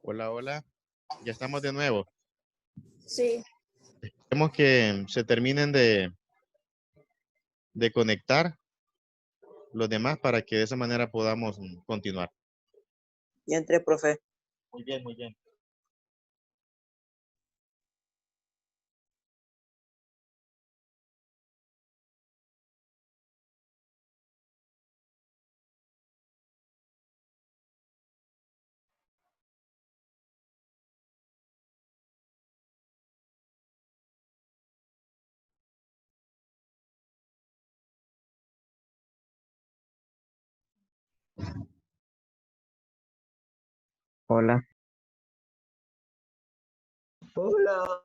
Hola, hola. Ya estamos de nuevo. Sí. Queremos que se terminen de conectar los demás para que de esa manera podamos continuar. Y entré, profe. Muy bien, muy bien. Hola, Hola.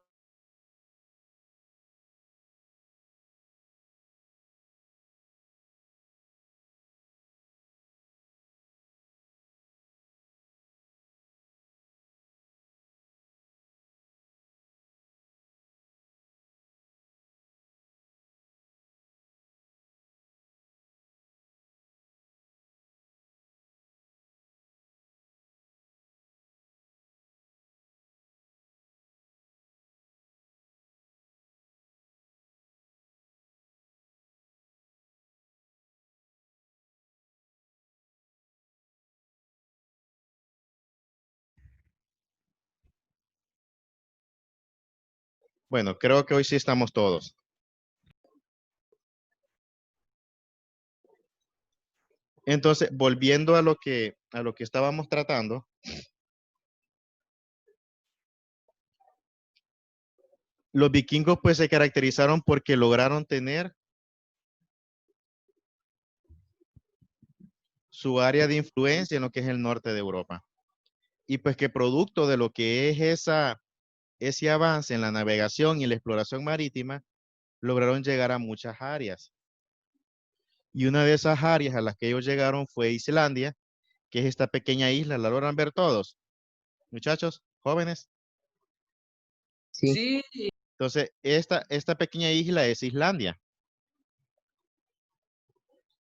Bueno, creo que hoy sí estamos todos. Entonces, volviendo a lo que estábamos tratando, los vikingos pues se caracterizaron porque lograron tener su área de influencia en lo que es el norte de Europa. Y pues que producto de lo que es ese avance en la navegación y la exploración marítima, lograron llegar a muchas áreas. Y una de esas áreas a las que ellos llegaron fue Islandia, que es esta pequeña isla. ¿La logran ver todos? Muchachos, jóvenes. sí, Entonces, esta pequeña isla es Islandia.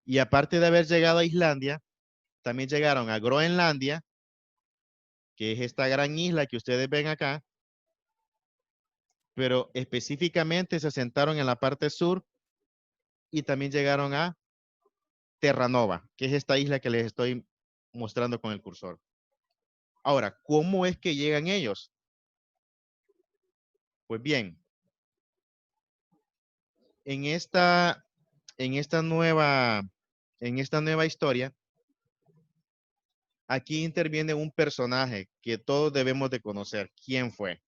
Y aparte de haber llegado a Islandia, también llegaron a Groenlandia, que es esta gran isla que ustedes ven acá, pero específicamente se asentaron en la parte sur y también llegaron a Terranova, que es esta isla que les estoy mostrando con el cursor. Ahora, ¿cómo es que llegan ellos? Pues bien, en esta, en esta nueva, en esta nueva historia, aquí interviene un personaje que todos debemos de conocer. ¿Quién fue?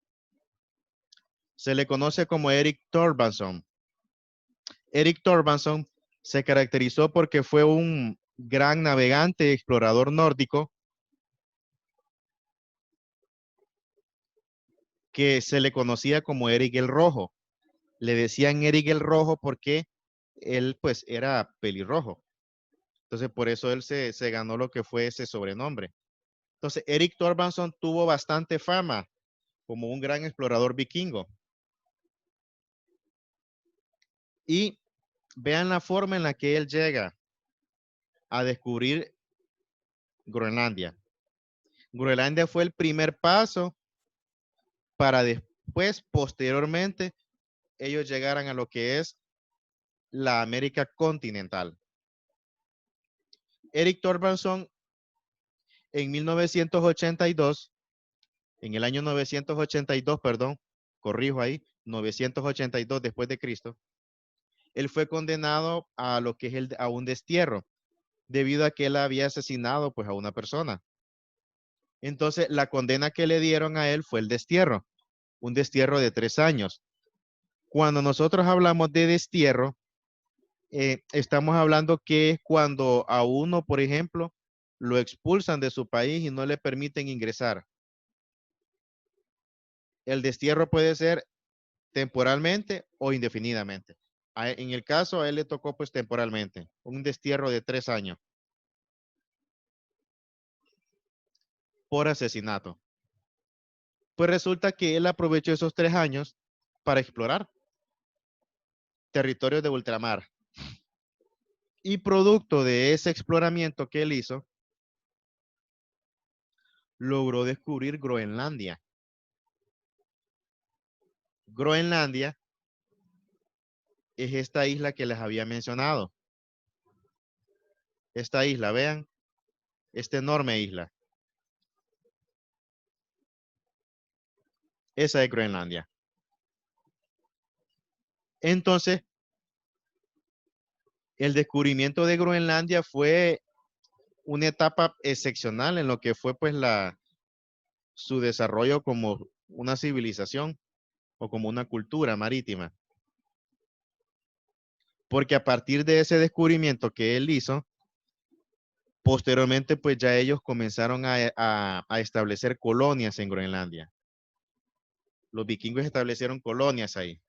Se le conoce como Eric Thorvaldsson. Eric Thorvaldsson se caracterizó porque fue un gran navegante y explorador nórdico que se le conocía como Eric el Rojo. Le decían Eric el Rojo porque él pues era pelirrojo. Entonces por eso él se ganó lo que fue ese sobrenombre. Entonces Eric Thorvaldsson tuvo bastante fama como un gran explorador vikingo. Y vean la forma en la que él llega a descubrir Groenlandia. Groenlandia fue el primer paso para después, posteriormente, ellos llegaran a lo que es la América continental. Eric Thorvaldsson en 1982, en el año 982, perdón, corrijo ahí, 982 después de Cristo, él fue condenado a lo que es a un destierro, debido a que él había asesinado pues a una persona. Entonces, la condena que le dieron a él fue el destierro, un destierro de 3 años. Cuando nosotros hablamos de destierro, estamos hablando que es cuando a uno, por ejemplo, lo expulsan de su país y no le permiten ingresar. El destierro puede ser temporalmente o indefinidamente. En el caso, a él le tocó pues temporalmente, un destierro de 3 años por asesinato. Pues resulta que él aprovechó esos 3 años para explorar territorios de ultramar. Y producto de ese exploramiento que él hizo, logró descubrir Groenlandia. Groenlandia es esta isla que les había mencionado. Esta isla, vean, esta enorme isla. Esa es Groenlandia. Entonces, el descubrimiento de Groenlandia fue una etapa excepcional en lo que fue pues su desarrollo como una civilización o como una cultura marítima. Porque a partir de ese descubrimiento que él hizo, posteriormente pues ya ellos comenzaron a establecer colonias en Groenlandia. Los vikingos establecieron colonias ahí.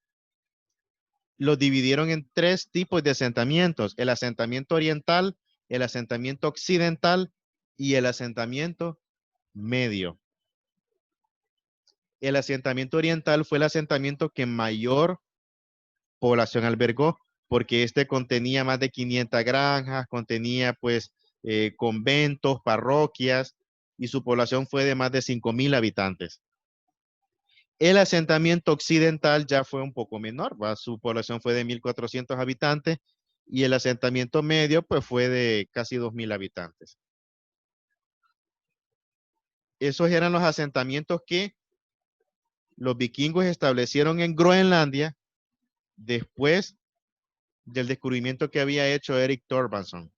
Los dividieron en 3 tipos de asentamientos: el asentamiento oriental, el asentamiento occidental y el asentamiento medio. El asentamiento oriental fue el asentamiento que mayor población albergó, porque este contenía más de 500 granjas, contenía pues conventos, parroquias, y su población fue de más de 5,000 habitantes. El asentamiento occidental ya fue un poco menor, ¿va? Su población fue de 1,400 habitantes, y el asentamiento medio pues fue de casi 2,000 habitantes. Esos eran los asentamientos que los vikingos establecieron en Groenlandia después del descubrimiento que había hecho Erik Thorvaldsen.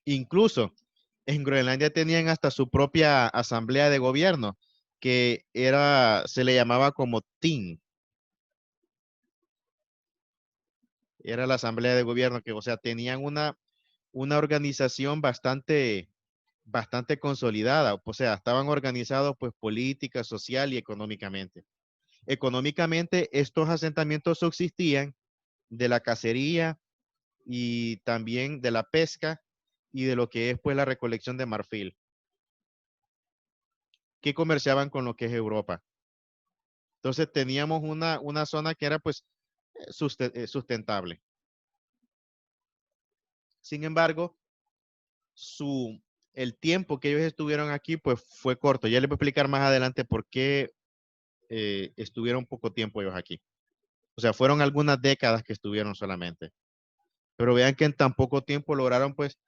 Incluso en Groenlandia tenían hasta su propia asamblea de gobierno, que se le llamaba como Ting. Era la asamblea de gobierno, que, o sea, tenían una organización bastante consolidada. O sea, estaban organizados pues política, social y económicamente. Económicamente, estos asentamientos subsistían de la cacería y también de la pesca y de lo que es pues la recolección de marfil, que comerciaban con lo que es Europa. Entonces teníamos una zona que era pues sustentable. Sin embargo, el tiempo que ellos estuvieron aquí pues fue corto. Ya les voy a explicar más adelante por qué estuvieron poco tiempo ellos aquí. O sea, fueron algunas décadas que estuvieron solamente. Pero vean que en tan poco tiempo lograron pues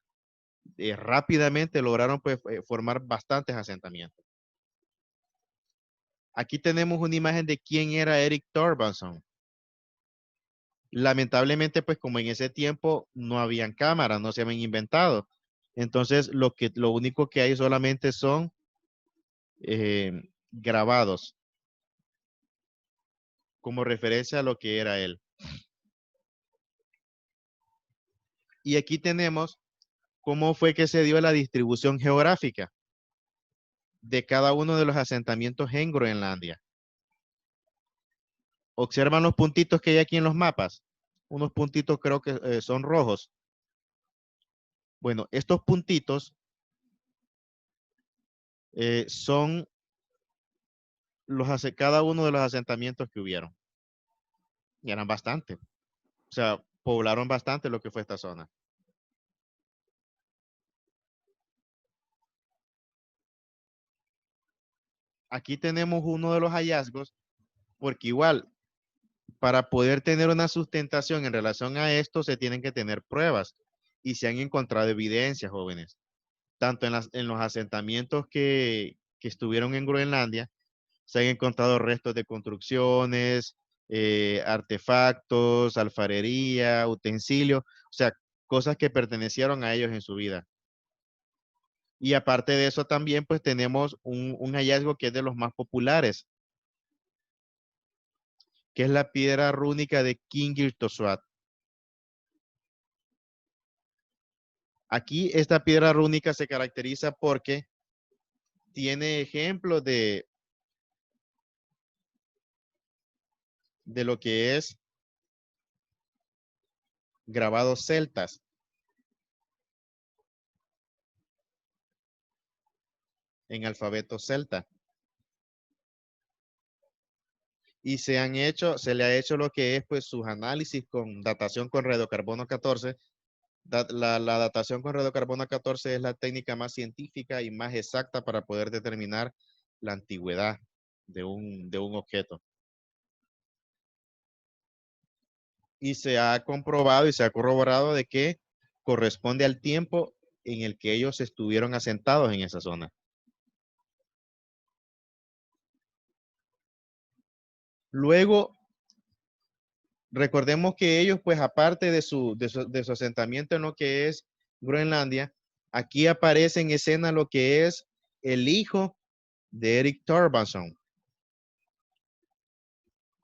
rápidamente lograron pues formar bastantes asentamientos. Aquí tenemos una imagen de quién era Erik Thorvaldsen. Lamentablemente, pues como en ese tiempo no habían cámaras, no se habían inventado. Entonces, lo único que hay solamente son grabados como referencia a lo que era él. Y aquí tenemos cómo fue que se dio la distribución geográfica de cada uno de los asentamientos en Groenlandia. Observan los puntitos que hay aquí en los mapas. Unos puntitos creo que son rojos. Bueno, estos puntitos son cada uno de los asentamientos que hubieron. Y eran bastante. O sea, poblaron bastante lo que fue esta zona. Aquí tenemos uno de los hallazgos, porque igual, para poder tener una sustentación en relación a esto, se tienen que tener pruebas. Y se han encontrado evidencias, jóvenes. Tanto en los asentamientos que estuvieron en Groenlandia, se han encontrado restos de construcciones, artefactos, alfarería, utensilios, o sea, cosas que pertenecieron a ellos en su vida. Y aparte de eso también, pues tenemos un hallazgo que es de los más populares, que es la piedra rúnica de Qingir-Tosuat. Aquí esta piedra rúnica se caracteriza porque tiene ejemplos de lo que es grabados celtas. En alfabeto celta. Y se le ha hecho lo que es pues sus análisis con datación con radiocarbono 14 La datación con radiocarbono 14 es la técnica más científica y más exacta para poder determinar la antigüedad de un objeto. Y se ha comprobado y se ha corroborado de que corresponde al tiempo en el que ellos estuvieron asentados en esa zona. Luego, recordemos que ellos, pues aparte de su asentamiento en lo que es Groenlandia, aquí aparece en escena lo que es el hijo de Erik Thorvaldsen.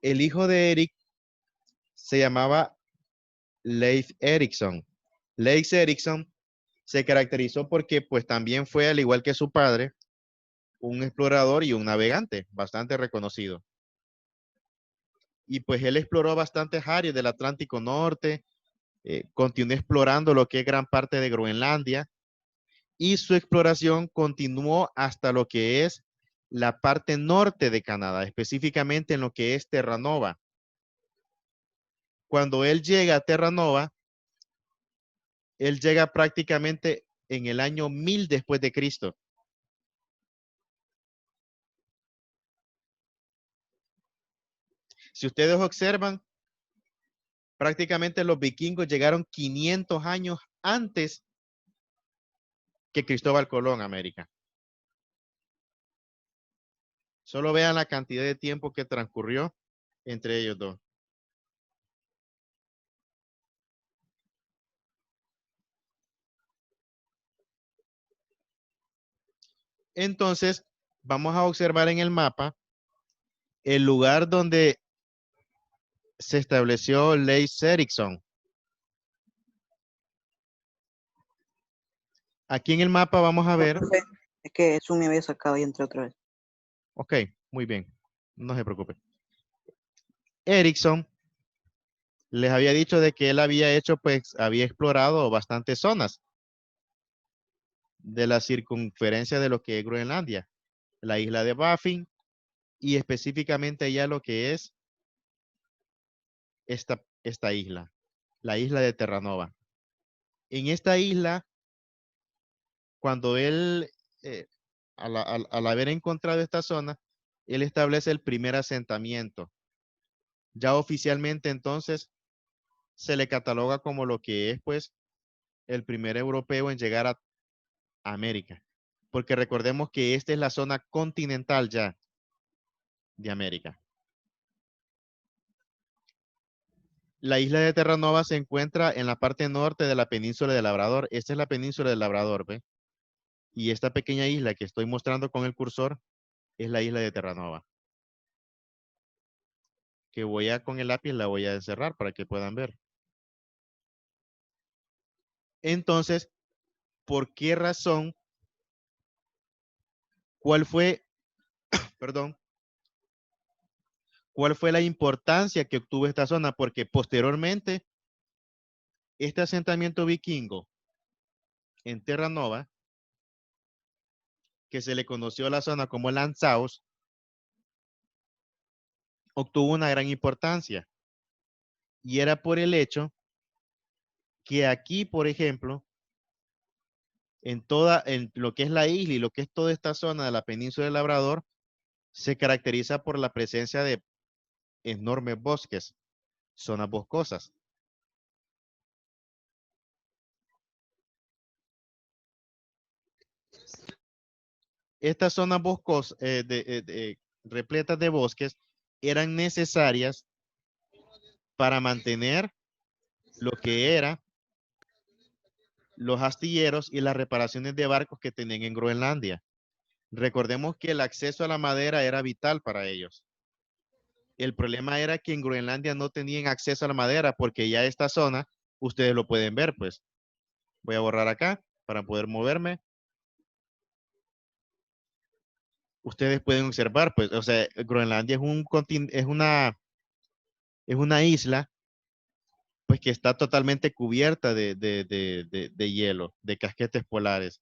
El hijo de Erik se llamaba Leif Erikson. Leif Erikson se caracterizó porque pues también fue, al igual que su padre, un explorador y un navegante bastante reconocido. Y pues él exploró bastantes áreas del Atlántico Norte, continuó explorando lo que es gran parte de Groenlandia y su exploración continuó hasta lo que es la parte norte de Canadá, específicamente en lo que es Terranova. Cuando él llega a Terranova, él llega prácticamente en el año 1000 después de Cristo. Si ustedes observan, prácticamente los vikingos llegaron 500 años antes que Cristóbal Colón a América. Solo vean la cantidad de tiempo que transcurrió entre ellos dos. Entonces, vamos a observar en el mapa el lugar donde se estableció Leif Erikson. Aquí en el mapa vamos a ver. Profe, es que Zoom me había sacado y entré otra vez. Ok, muy bien. No se preocupe. Erikson les había dicho de que él había hecho, pues, había explorado bastantes zonas de la circunferencia de lo que es Groenlandia, la isla de Baffin y específicamente ya lo que es esta isla, la isla de Terranova. En esta isla, cuando él, al haber encontrado esta zona, él establece el primer asentamiento. Ya oficialmente entonces se le cataloga como lo que es pues el primer europeo en llegar a América. Porque recordemos que esta es la zona continental ya de América. La isla de Terranova se encuentra en la parte norte de la península de Labrador. Esta es la península de Labrador, ¿ve? Y esta pequeña isla que estoy mostrando con el cursor es la isla de Terranova. Que voy a, con el lápiz, la voy a encerrar para que puedan ver. Entonces, ¿por qué razón? ¿Cuál fue, perdón, cuál fue la importancia que obtuvo esta zona? Porque posteriormente, este asentamiento vikingo en Terranova, que se le conoció a la zona como Lanzaos, obtuvo una gran importancia. Y era por el hecho que aquí, por ejemplo, en lo que es la isla y lo que es toda esta zona de la península del Labrador, se caracteriza por la presencia de enormes bosques, zonas boscosas. Estas zonas boscosas, repletas de bosques, eran necesarias para mantener lo que era los astilleros y las reparaciones de barcos que tenían en Groenlandia. Recordemos que el acceso a la madera era vital para ellos. El problema era que en Groenlandia no tenían acceso a la madera porque ya esta zona, ustedes lo pueden ver, pues. Voy a borrar acá para poder moverme. Ustedes pueden observar, pues, o sea, Groenlandia es una isla, pues, que está totalmente cubierta de hielo, de casquetes polares.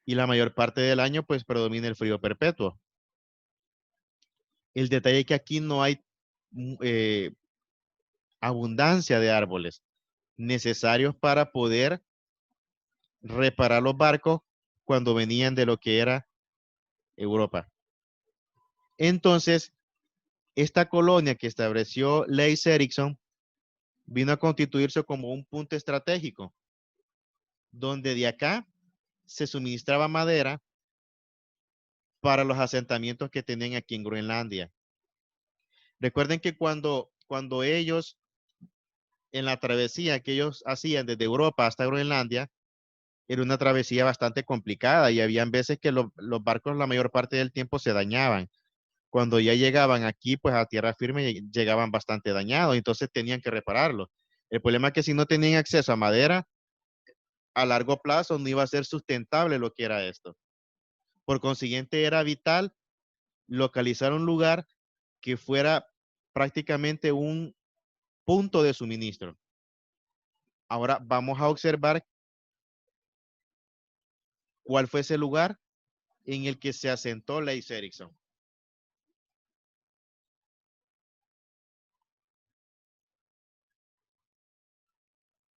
Y la mayor parte del año, pues, predomina el frío perpetuo. El detalle es que aquí no hay abundancia de árboles. necesarios para poder reparar los barcos cuando venían de lo que era Europa. Entonces, esta colonia que estableció Leif Erikson vino a constituirse como un punto estratégico, donde de acá se suministraba madera para los asentamientos que tenían aquí en Groenlandia. Recuerden que cuando ellos, en la travesía que ellos hacían desde Europa hasta Groenlandia, era una travesía bastante complicada y habían veces que los barcos la mayor parte del tiempo se dañaban. Cuando ya llegaban aquí, pues a tierra firme, llegaban bastante dañados, entonces tenían que repararlos. El problema es que si no tenían acceso a madera, a largo plazo no iba a ser sustentable lo que era esto. Por consiguiente, era vital localizar un lugar que fuera prácticamente un punto de suministro. Ahora vamos a observar cuál fue ese lugar en el que se asentó Leif Erikson.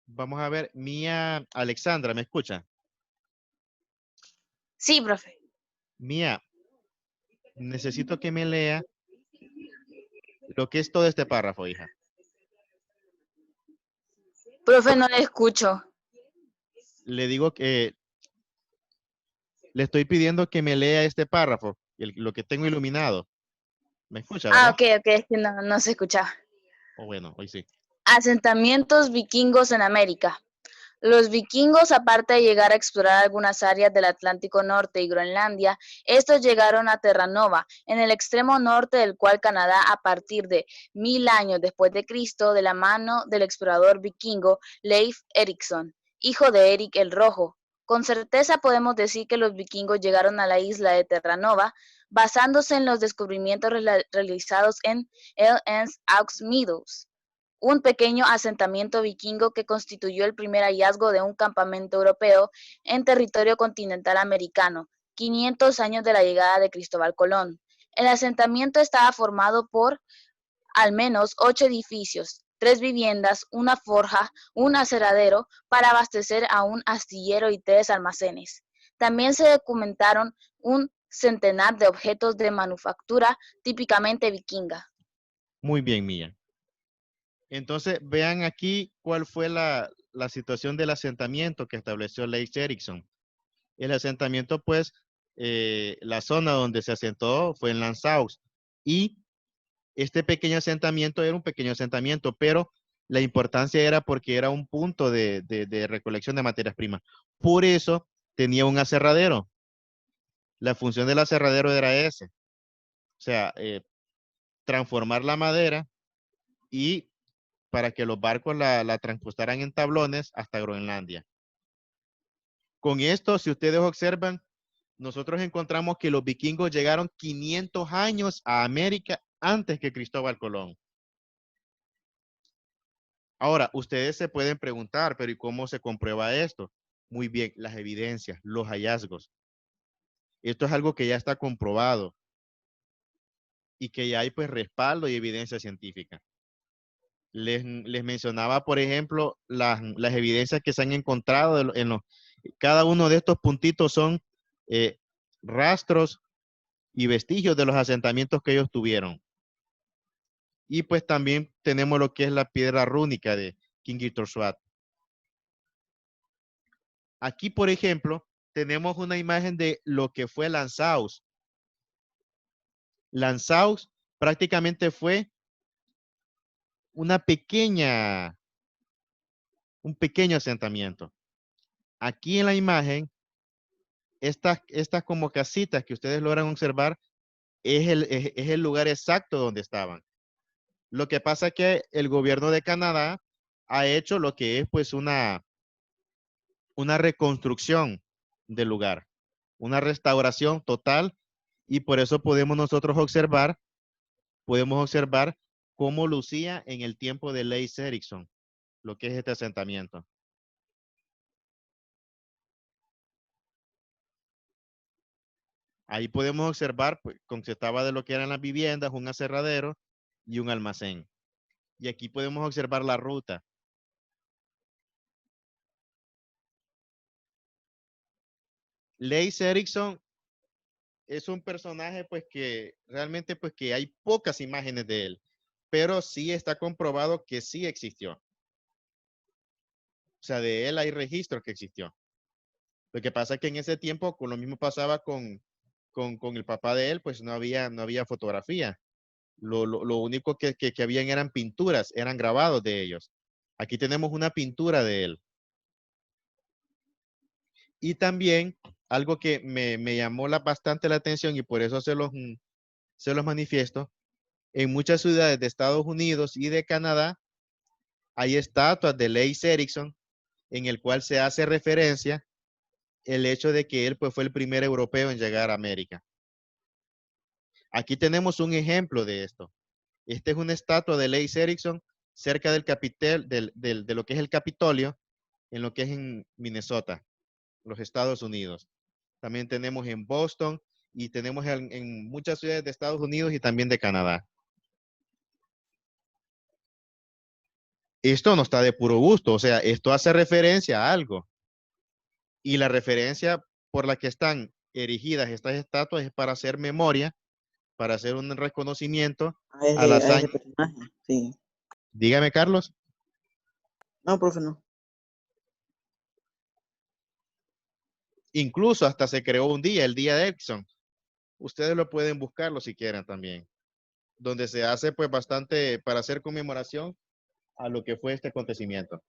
Vamos a ver, Mía Alexandra, ¿me escucha? Sí, profe. Mía, necesito que me lea lo que es todo este párrafo, hija. Profe, no le escucho. Le digo que le estoy pidiendo que me lea este párrafo, lo que tengo iluminado. ¿Me escucha, Ah, verdad? ok, es que no se escuchaba. O bueno, hoy sí. Asentamientos vikingos en América. Los vikingos, aparte de llegar a explorar algunas áreas del Atlántico Norte y Groenlandia, estos llegaron a Terranova, en el extremo norte del cual Canadá, a partir de 1000 años después de Cristo, de la mano del explorador vikingo Leif Erikson, hijo de Erik el Rojo. Con certeza podemos decir que los vikingos llegaron a la isla de Terranova basándose en los descubrimientos realizados en L.N.'s Aux Meadows, un pequeño asentamiento vikingo que constituyó el primer hallazgo de un campamento europeo en territorio continental americano, 500 años de la llegada de Cristóbal Colón. El asentamiento estaba formado por al menos 8 edificios, 3 viviendas, una forja, un aserradero para abastecer a un astillero y 3 almacenes. También se documentaron un centenar de objetos de manufactura típicamente vikinga. Muy bien, Mía. Entonces, vean aquí cuál fue la situación del asentamiento que estableció Leif Erikson. El asentamiento, pues, la zona donde se asentó fue en Lanzaus. Y este pequeño asentamiento era un pequeño asentamiento, pero la importancia era porque era un punto de recolección de materias primas. Por eso tenía un aserradero. La función del aserradero era ese. O sea, transformar la madera y para que los barcos la transportaran en tablones hasta Groenlandia. Con esto, si ustedes observan, nosotros encontramos que los vikingos llegaron 500 años a América antes que Cristóbal Colón. Ahora, ustedes se pueden preguntar, pero ¿y cómo se comprueba esto? Muy bien, las evidencias, los hallazgos. Esto es algo que ya está comprobado y que ya hay pues respaldo y evidencia científica. Les mencionaba, por ejemplo, las evidencias que se han encontrado cada uno de estos puntitos son rastros y vestigios de los asentamientos que ellos tuvieron. Y pues también tenemos lo que es la piedra rúnica de Kingitorsuat. Aquí, por ejemplo, tenemos una imagen de lo que fue Lanzaus. Lanzaus prácticamente fue un pequeño asentamiento. Aquí en la imagen, estas como casitas que ustedes logran observar es el lugar exacto donde estaban. Lo que pasa es que el gobierno de Canadá ha hecho lo que es pues una reconstrucción del lugar, una restauración total, y por eso podemos observar cómo lucía en el tiempo de Leif Erikson, lo que es este asentamiento. Ahí podemos observar, pues, constaba de lo que eran las viviendas, un aserradero y un almacén. Y aquí podemos observar la ruta. Leif Erikson es un personaje pues que realmente pues que hay pocas imágenes de él, pero sí está comprobado que sí existió. O sea, de él hay registros que existió. Lo que pasa es que en ese tiempo, con lo mismo pasaba con el papá de él, pues no había fotografía. Lo único que habían eran pinturas, eran grabados de ellos. Aquí tenemos una pintura de él. Y también algo que me llamó bastante la atención y por eso se los manifiesto, en muchas ciudades de Estados Unidos y de Canadá hay estatuas de Leif Erikson en el cual se hace referencia el hecho de que él pues, fue el primer europeo en llegar a América. Aquí tenemos un ejemplo de esto. Esta es una estatua de Leif Erikson cerca del Capitel, de lo que es el Capitolio, en lo que es en Minnesota, los Estados Unidos. También tenemos en Boston y tenemos en muchas ciudades de Estados Unidos y también de Canadá. Esto no está de puro gusto, o sea, esto hace referencia a algo. Y la referencia por la que están erigidas estas estatuas es para hacer memoria, para hacer un reconocimiento a la A ese hazaña. personaje, sí. Dígame, Carlos. No, profe, no. Incluso hasta se creó un día, el Día de Erikson. Ustedes lo pueden buscarlo si quieren también, donde se hace pues bastante para hacer conmemoración a lo que fue este acontecimiento.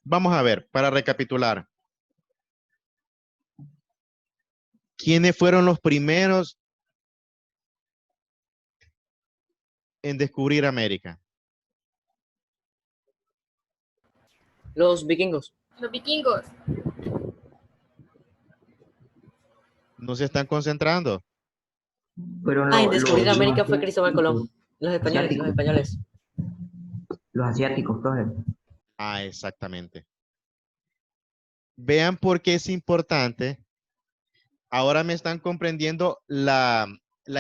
Vamos a ver, para recapitular. ¿Quiénes fueron los primeros en descubrir América? Los vikingos. Los vikingos. ¿No se están concentrando? Pero En descubrir América fue asiáticos, Cristóbal Colón. Los españoles. Los asiáticos, profe. Ah, exactamente. Vean por qué es importante. Ahora me están comprendiendo la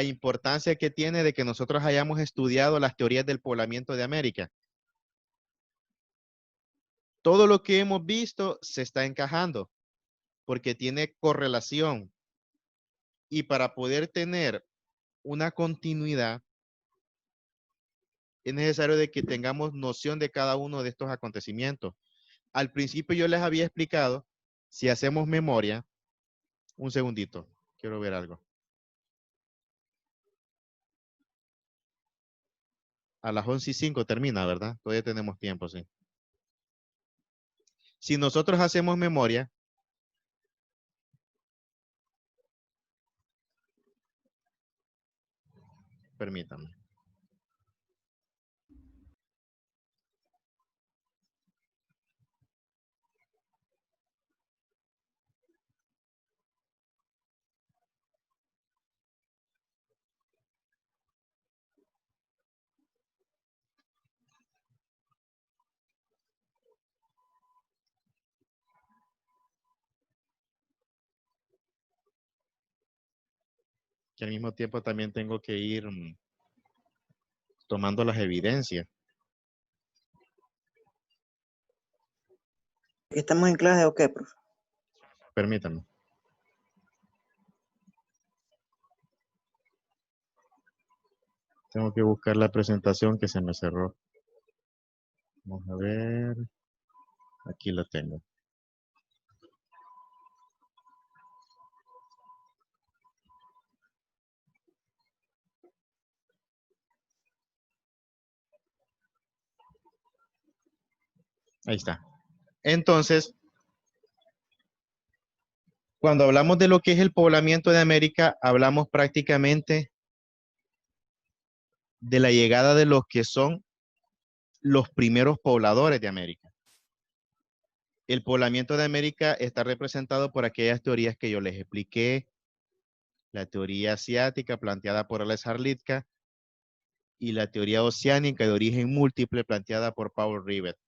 importancia que tiene de que nosotros hayamos estudiado las teorías del poblamiento de América. Todo lo que hemos visto se está encajando porque tiene correlación. Y para poder tener una continuidad, es necesario de que tengamos noción de cada uno de estos acontecimientos. Al principio yo les había explicado, si hacemos memoria, un segundito, quiero ver algo. A las 11:05 termina, ¿verdad? Todavía tenemos tiempo, sí. Si nosotros hacemos memoria, permítanme. Que al mismo tiempo también tengo que ir tomando las evidencias. ¿Estamos en clase o qué, profe? Permítanme. Tengo que buscar la presentación que se me cerró. Vamos a ver. Aquí la tengo. Ahí está. Entonces, cuando hablamos de lo que es el poblamiento de América, hablamos prácticamente de la llegada de los que son los primeros pobladores de América. El poblamiento de América está representado por aquellas teorías que yo les expliqué, la teoría asiática planteada por Alex Litka y la teoría oceánica de origen múltiple planteada por Paul Rivet.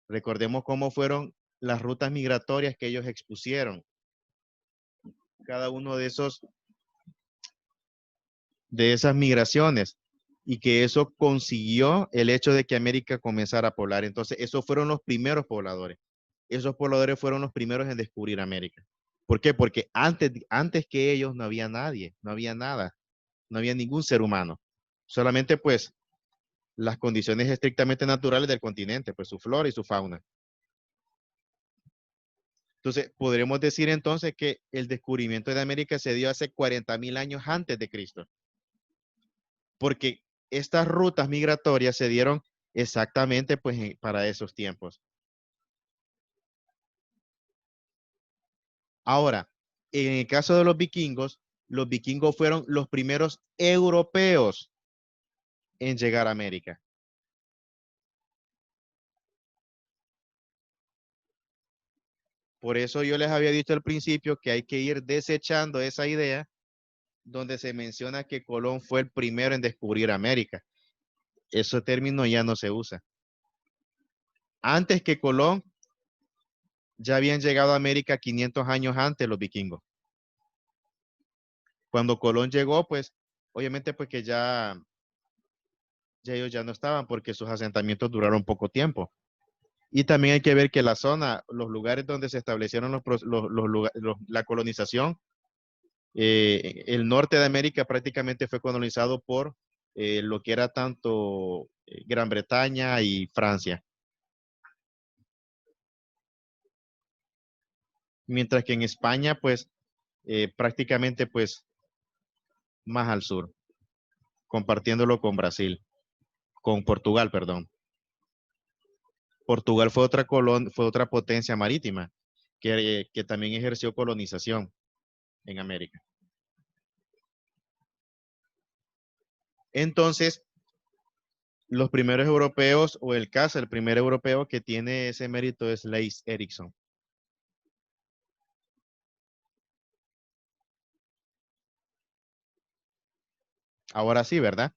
Recordemos cómo fueron las rutas migratorias que ellos expusieron. Cada uno de esas migraciones y que eso consiguió el hecho de que América comenzara a poblar. Entonces, esos fueron los primeros pobladores. Esos pobladores fueron los primeros en descubrir América. ¿Por qué? Porque antes que ellos no había nadie, no había nada, no había ningún ser humano. Solamente pues las condiciones estrictamente naturales del continente, pues su flora y su fauna. Entonces, podremos decir entonces que el descubrimiento de América se dio hace 40,000 años antes de Cristo. Porque estas rutas migratorias se dieron exactamente pues para esos tiempos. Ahora, en el caso de los vikingos fueron los primeros europeos en llegar a América. Por eso yo les había dicho al principio que hay que ir desechando esa idea donde se menciona que Colón fue el primero en descubrir América. Ese término ya no se usa. Antes que Colón, ya habían llegado a América 500 años antes los vikingos. Cuando Colón llegó, pues, obviamente, pues que ya ellos ya no estaban porque sus asentamientos duraron poco tiempo. Y también hay que ver que la zona, los lugares donde se establecieron la colonización, el norte de América prácticamente fue colonizado por lo que era tanto Gran Bretaña y Francia. Mientras que en España, pues, prácticamente, pues, más al sur, compartiéndolo con Brasil, con Portugal, perdón. Portugal fue fue otra potencia marítima que también ejerció colonización en América. Entonces, los primeros europeos, o el caso, el primer europeo que tiene ese mérito es Leif Erikson. Ahora sí, ¿verdad?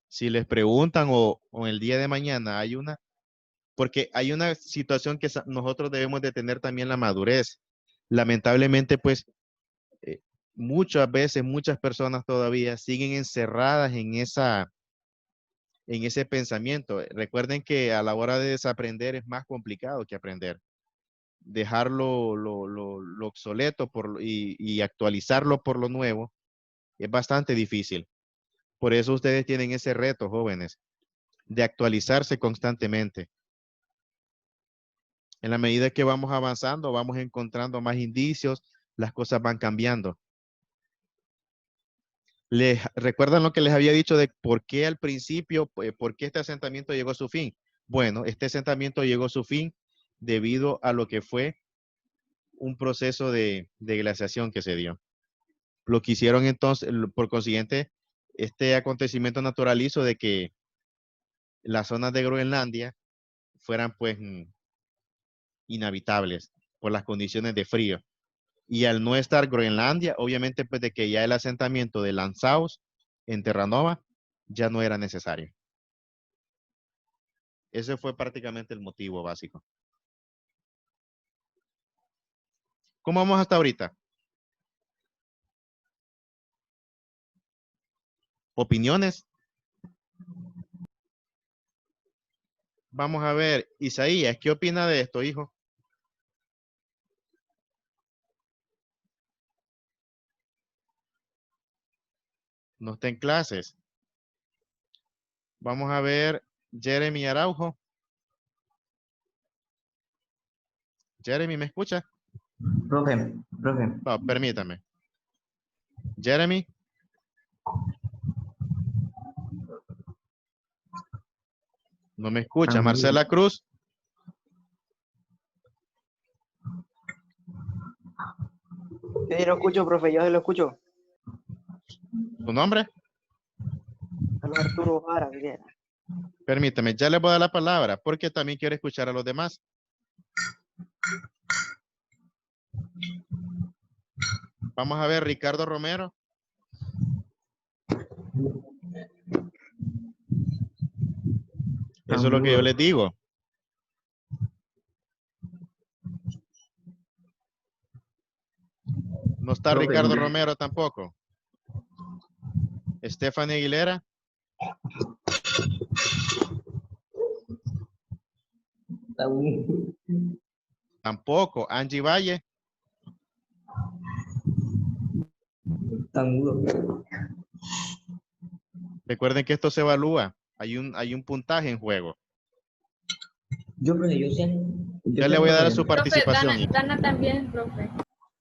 Si les preguntan o el día de mañana hay una, porque hay una situación que nosotros debemos de tener también la madurez. Lamentablemente, pues, muchas veces, muchas personas todavía siguen encerradas en ese pensamiento. Recuerden que a la hora de desaprender es más complicado que aprender. Dejarlo lo obsoleto y actualizarlo por lo nuevo es bastante difícil. Por eso ustedes tienen ese reto, jóvenes, de actualizarse constantemente. En la medida que vamos avanzando, vamos encontrando más indicios, las cosas van cambiando. ¿Recuerdan lo que les había dicho de por qué al principio, por qué este asentamiento llegó a su fin? Bueno, este asentamiento llegó a su fin debido a lo que fue un proceso de glaciación que se dio. Lo que hicieron entonces, por consiguiente, este acontecimiento natural hizo de que las zonas de Groenlandia fueran pues inhabitables por las condiciones de frío. Y al no estar Groenlandia, obviamente pues de que ya el asentamiento de Lanzaos en Terranova ya no era necesario. Ese fue prácticamente el motivo básico. ¿Cómo vamos hasta ahorita? ¿Opiniones? Vamos a ver, Isaías, ¿qué opina de esto, hijo? No está en clases. Vamos a ver, Jeremy Araujo. Jeremy, ¿me escucha? Profe. No, permítame. Jeremy. No me escucha. Marcela Cruz. Sí, lo escucho, profe, yo se lo escucho. ¿Tu nombre? Arturo Jara, Viguera. Permítame, ya le voy a dar la palabra porque también quiero escuchar a los demás. Vamos a ver, Ricardo Romero. Eso es lo que yo les digo. No está Profe, Ricardo Romero tampoco. Stephanie Aguilera. Tampoco. Angie Valle. Tan mudo. Recuerden que esto se evalúa. Hay un puntaje en juego. Yo, profe, yo sé. Ya le voy a dar su Profe, participación. Dana también, profe.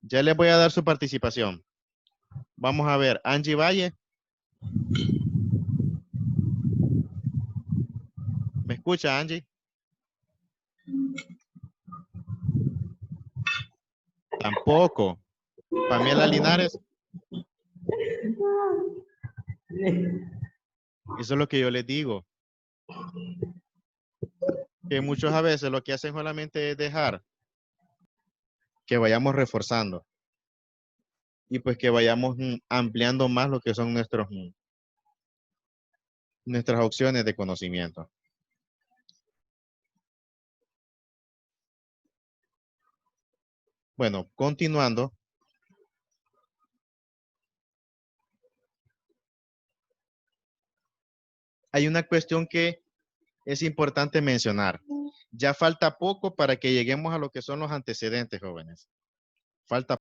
Ya le voy a dar su participación. Vamos a ver. Angie Valle. ¿Me escucha, Angie? Tampoco. Pamela Linares. Eso es lo que yo les digo. Que muchos a veces lo que hacen solamente es dejar que vayamos reforzando. Y pues que vayamos ampliando más lo que son nuestras opciones de conocimiento. Bueno, continuando. Hay una cuestión que es importante mencionar. Ya falta poco para que lleguemos a lo que son los antecedentes, jóvenes. Falta